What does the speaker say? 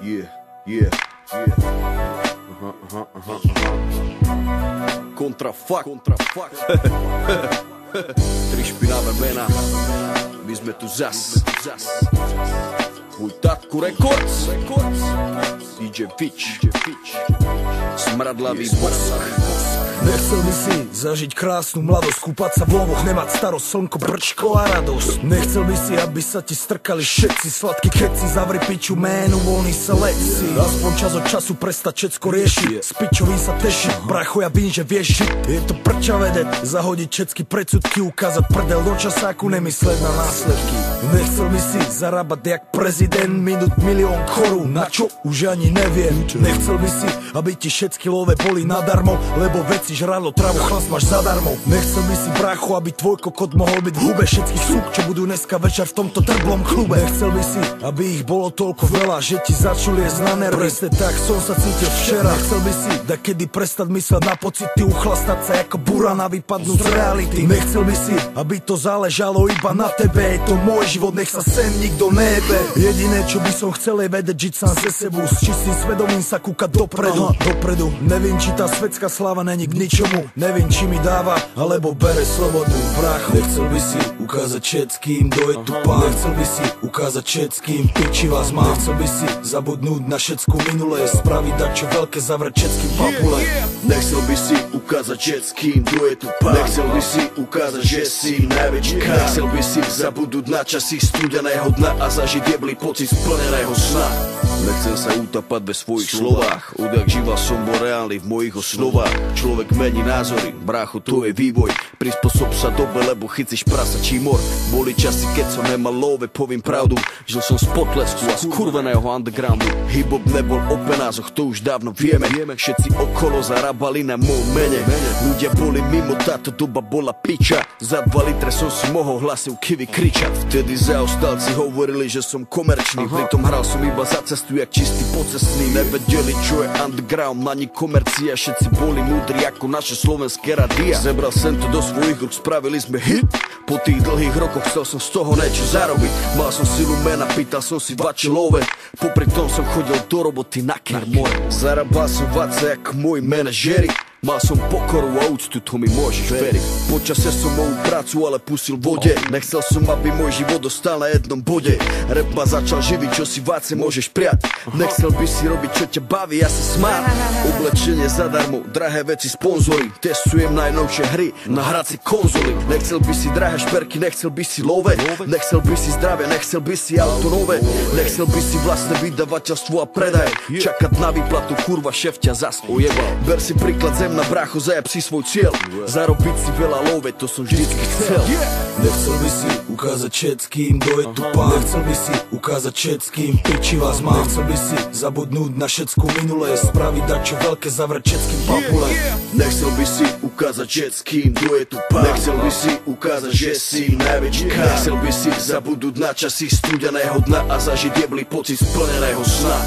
Yeah, yeah, yeah. Kontrafakt. Tri špinavé mená, my sme tu zas. Tvoj Tatku Records, DJ Fitch, smradlavý bosk. Nechcel by si zažiť krásnu mladosť, kúpať sa v lovoch, nemať starosť, slnko, brčko a radosť. Nechcel by si, aby sa ti strkali všetci sladkí keci, zavri piču ménu, voľný selekcii. Aspoň čas od času prestať všetko riešiť, s pičovým sa tešiť, bracho, ja vím, že vieš žiť. Je to prča vedieť, zahodiť všetky predsudky, ukázať prdel do časáku, nemysleť na následky. Nechcel by si zarábať jak prezident, minút milión korún, na čo už ani neviem. Nechcel by si, aby ti všetky love boli nadarmo, lebo veci žralo travu, chlas máš zadarmo. Nechcel by si, brácho, aby tvoj kokot mohol byť v hube všetkých súk, čo budú dneska večer v tomto trblom klube. Nechcel by si, aby ich bolo toľko veľa, že ti začul jesť na nervy. Presne tak som sa cítil včera. Nechcel by si, da kedy prestať mysleť na pocity, uchlastať sa ako burana, vypadnúť z reality. Nechcel by si, aby to záležalo iba na tebe, je to môj život, nech sa sem nikto nejebe. Jediné, čo by som chcel, je vedieť žiť sám ze sebou, s čistým svedomím sa kúkať dopredu. Neviem, či tá svetská sláva není k ničomu, neviem, či mi dáva, alebo bere slobodu, brácho. Nechcel by si ukázať všetkým, kto je tu pán. Nechcel by si ukázať všetkým, piči vás mám. Nechcel by si zabudnúť na všetku minulé, spraviť dačo veľké, zavrieť všetkým papule. Nechcel by si ukázať všetkým, kto je tu pán. Nechcel by si ukázať, že si najväčší kán. Nechcel by si zabudnúť na časy studeného dna a zažiť jebli pocit splneného sna. Nechcel sa utapať ve svojich slovách, odjak živa som bol reálny v mojich osnovách. Človek mení názory, brácho, to je vývoj. Prispôsob sa dobe, lebo chycíš prasačí mor. Boli časy, keď som nemal love, poviem pravdu. Žil som z potlesku a z kurveného undergroundu. Hip-hop nebol o penázoch, to už dávno vieme. Všetci okolo zarábali na mojom mene. Ľudia boli mimo, táto doba bola piča. Za 2 litre som si mohol hlasivky vykričať. Vtedy zaostalci hovorili, že som komerčný, pritom hral som iba za cestu jak čistý pocestný. Nevedeli, čo je underground, ani komercia. Všetci boli múdri ako naše slovenské radia. Zebral sem to do svojich rúk, spravili sme hit. Po tých dlhých rokoch chcel som z toho niečo zarobiť. Mal som silu mena, pýtal som si vače love. Popri tom som chodil do roboty na kermore. Zarábal som vace ako moji manažeri. Mal som pokoru a úctu, to mi môžeš veriť. Počasie som moju prácu ale pustil v vode. Nechcel som, aby môj život dostal na jednom bode. Rap ma začal živiť, čo si váce môžeš prijať. Nechcel by si robiť, čo ťa baví, ja sa smát. Oblečenie zadarmo, drahé veci sponzory. Testujem najnovšie hry na hracie konzoly. Nechcel by si drahé šperky, nechcel by si love. Nechcel by si zdravie, nechcel by si auto nové. Nechcel by si vlastné vydavateľstvo a predaj. Čakať na výplatu, kurva, šéf ťa zas ojebal. Ber si príklad na brácho, zajeb si svoj cieľ. Zarobiť si veľa love, to som vždycky chcel. Nechcel by si ukázať všetkým, kto je tu pán. Nechcel by si ukázať všetkým, piči vás mám. Nechcel by si zabudnúť na všetku minulé, spraviť dačo veľké, zavrieť všetkým papule. Nechcel by si ukázať všetkým, kto je tu pán. Nechcel by si ukázať, že si najväčší kán. Nechcel by si zabudnúť na časy studeného dna a zažiť jebli pocit splneného sna.